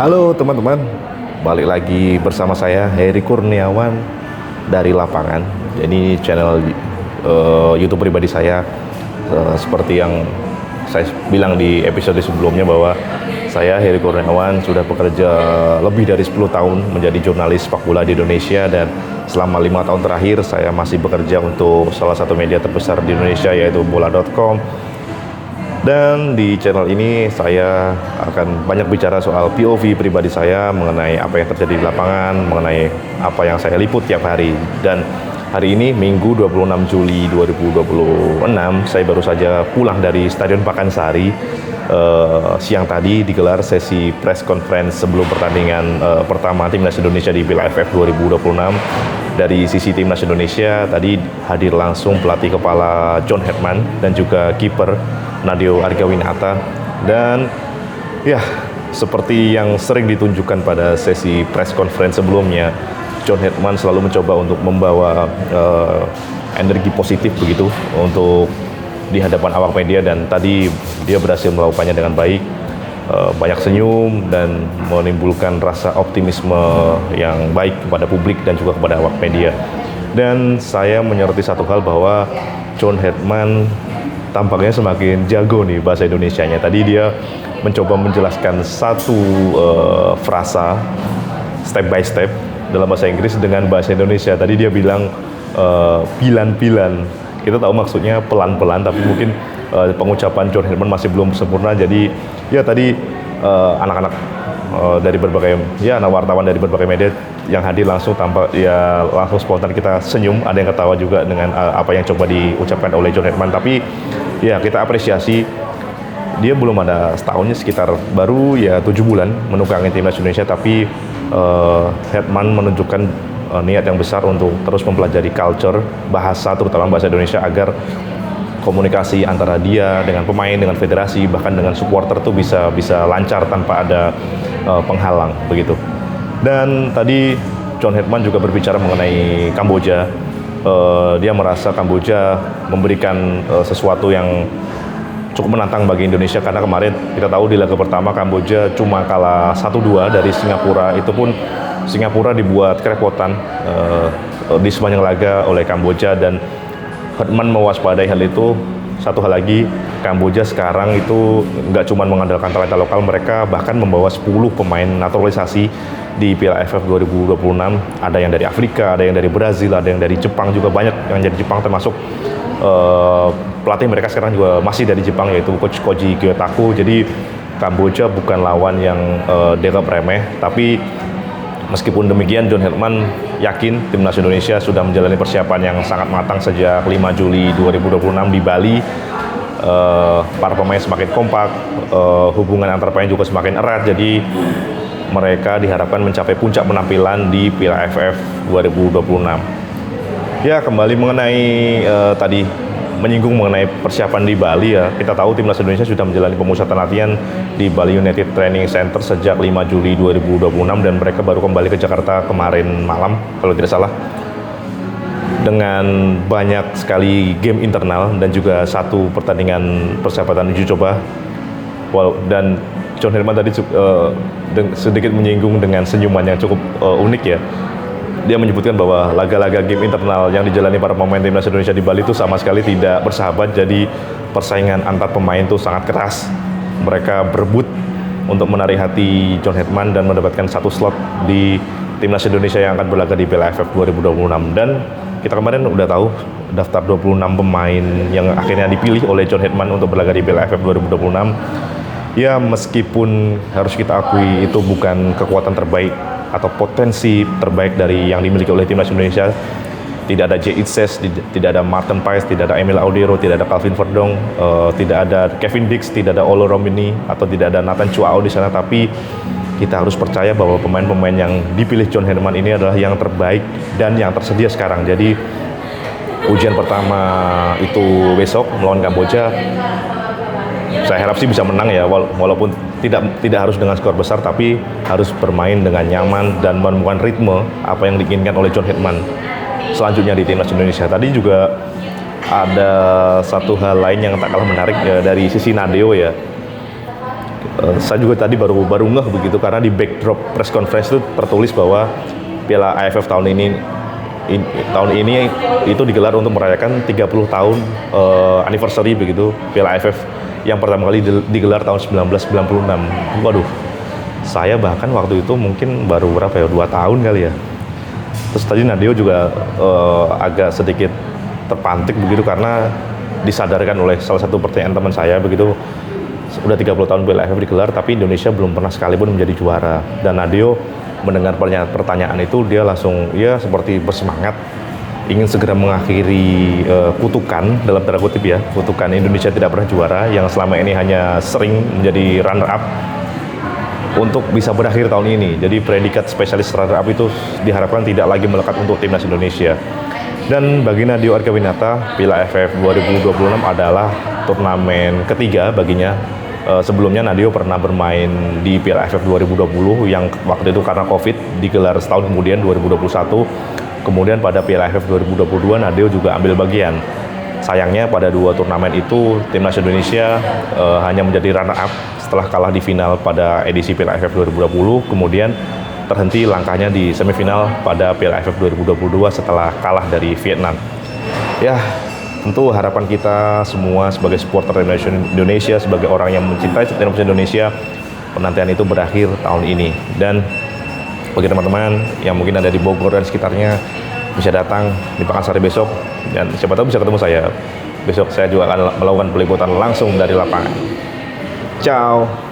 Halo teman-teman, balik lagi bersama saya Heri Kurniawan dari lapangan. Ini channel YouTube pribadi saya. Seperti yang saya bilang di episode sebelumnya bahwa saya Heri Kurniawan sudah bekerja lebih dari 10 tahun menjadi jurnalis sepak bola di Indonesia, dan selama 5 tahun terakhir saya masih bekerja untuk salah satu media terbesar di Indonesia yaitu bola.com. Dan di channel ini saya akan banyak bicara soal POV pribadi saya mengenai apa yang terjadi di lapangan, mengenai apa yang saya liput tiap hari. Dan hari ini Minggu 26 Juli 2026, saya baru saja pulang dari Stadion Pakansari. Siang tadi digelar sesi press conference sebelum pertandingan pertama Timnas Indonesia di Piala AFF 2026. Dari sisi Timnas Indonesia tadi hadir langsung pelatih kepala John Hetman dan juga kiper Nadeo Argawinata. Dan ya, seperti yang sering ditunjukkan pada sesi press conference sebelumnya, John Hetman selalu mencoba untuk membawa energi positif begitu untuk di hadapan awak media, dan tadi dia berhasil melakukannya dengan baik. Banyak senyum dan menimbulkan rasa optimisme yang baik kepada publik dan juga kepada awak media. Dan saya menyoroti satu hal bahwa John Hetman tampaknya semakin jago nih bahasa Indonesianya. Tadi dia mencoba menjelaskan satu frasa step by step dalam bahasa Inggris dengan bahasa Indonesia. Tadi dia bilang pilan-pilan. Kita tahu maksudnya pelan-pelan, tapi mungkin pengucapan John Hetman masih belum sempurna. Jadi ya tadi anak-anak dari berbagai anak wartawan dari berbagai media yang hadir langsung tampak ya langsung spontan kita senyum, ada yang ketawa juga dengan apa yang coba diucapkan oleh John Hetman. Tapi ya kita apresiasi, dia belum ada setahunnya, sekitar baru ya 7 bulan menukangi Timnas Indonesia, tapi Hetman menunjukkan niat yang besar untuk terus mempelajari culture, bahasa, terutama bahasa Indonesia, agar komunikasi antara dia dengan pemain, dengan federasi, bahkan dengan supporter tuh bisa lancar tanpa ada penghalang begitu. Dan tadi John Hetman juga berbicara mengenai Kamboja. Dia merasa Kamboja memberikan sesuatu yang cukup menantang bagi Indonesia, karena kemarin kita tahu di laga pertama Kamboja cuma kalah 1-2 dari Singapura. Itu pun Singapura dibuat kerepotan di sepanjang laga oleh Kamboja, dan Hetman mewaspadai hal itu. Satu hal lagi, Kamboja sekarang itu nggak cuma mengandalkan talenta lokal, mereka bahkan membawa 10 pemain naturalisasi di Piala AFF 2026. Ada yang dari Afrika, ada yang dari Brazil, ada yang dari Jepang juga, banyak yang dari Jepang, termasuk pelatih mereka sekarang juga masih dari Jepang, yaitu Coach Koji Kyotaku. Jadi Kamboja bukan lawan yang dianggap remeh. Tapi meskipun demikian, John Hetman yakin Timnas Indonesia sudah menjalani persiapan yang sangat matang sejak 5 Juli 2026 di Bali. Para pemain semakin kompak, hubungan antar pemain juga semakin erat. Jadi mereka diharapkan mencapai puncak penampilan di Piala AFF 2026. Ya, kembali mengenai tadi menyinggung mengenai persiapan di Bali ya. Kita tahu Timnas Indonesia sudah menjalani pemusatan latihan di Bali United Training Center sejak 5 Juli 2026, dan mereka baru kembali ke Jakarta kemarin malam kalau tidak salah, dengan banyak sekali game internal dan juga satu pertandingan persahabatan uji coba. Dan John Hetman tadi sedikit menyinggung dengan senyuman yang cukup unik ya. Dia menyebutkan bahwa laga-laga game internal yang dijalani para pemain Timnas Indonesia di Bali itu sama sekali tidak bersahabat. Jadi persaingan antar pemain itu sangat keras. Mereka berebut untuk menarik hati John Hetman dan mendapatkan satu slot di Timnas Indonesia yang akan berlaga di Piala AFF 2026. Dan kita kemarin udah tahu daftar 26 pemain yang akhirnya dipilih oleh John Hetman untuk berlaga di Piala AFF 2026. Ya, meskipun harus kita akui itu bukan kekuatan terbaik atau potensi terbaik dari yang dimiliki oleh Timnas Indonesia. Tidak ada Jay Itzes, tidak ada Martin Paes, tidak ada Emil Audero, tidak ada Calvin Verdong, tidak ada Kevin Dix, tidak ada Olo Romini, atau tidak ada Nathan Chuao di sana. Tapi kita harus percaya bahwa pemain-pemain yang dipilih John Hetman ini adalah yang terbaik dan yang tersedia sekarang. Jadi ujian pertama itu besok melawan Kamboja. Saya harap sih bisa menang ya, walaupun tidak harus dengan skor besar, tapi harus bermain dengan nyaman dan menemukan ritme apa yang diinginkan oleh John Hetman selanjutnya di Timnas Indonesia. Tadi juga ada satu hal lain yang tak kalah menarik ya, dari sisi Nadeo ya. Saya juga tadi baru ngeh begitu karena di backdrop press conference itu tertulis bahwa Piala AFF tahun ini itu digelar untuk merayakan 30 tahun anniversary begitu Piala AFF yang pertama kali digelar tahun 1996. Waduh, saya bahkan waktu itu mungkin baru berapa ya, 2 tahun kali ya. Terus tadi Nadeo juga agak sedikit terpantik begitu karena disadarkan oleh salah satu pertanyaan teman saya begitu, udah 30 tahun Piala AFF digelar tapi Indonesia belum pernah sekalipun menjadi juara. Dan Nadeo mendengar pertanyaan itu dia langsung ya seperti bersemangat ingin segera mengakhiri kutukan dalam tanda kutip ya, kutukan Indonesia tidak pernah juara yang selama ini hanya sering menjadi runner up untuk bisa berakhir tahun ini. Jadi predikat spesialis runner up itu diharapkan tidak lagi melekat untuk timnas Indonesia. Dan bagi Nadeo Argawinata, Piala AFF 2026 adalah turnamen ketiga baginya. Sebelumnya Nadeo pernah bermain di Piala AFF 2020 yang waktu itu karena Covid digelar setahun kemudian 2021. Kemudian pada Piala AFF 2022 Nadeo juga ambil bagian. Sayangnya pada 2 turnamen itu timnas Indonesia hanya menjadi runner up setelah kalah di final pada edisi Piala AFF 2020, kemudian terhenti langkahnya di semifinal pada Piala AFF 2022 setelah kalah dari Vietnam. Ya, tentu harapan kita semua sebagai supporter Indonesia, sebagai orang yang mencintai timnas Indonesia, penantian itu berakhir tahun ini. Dan bagi teman-teman yang mungkin ada di Bogor dan sekitarnya, bisa datang di Pakansari besok, dan siapa tahu bisa ketemu saya. Besok saya juga akan melakukan peliputan langsung dari lapangan. Ciao.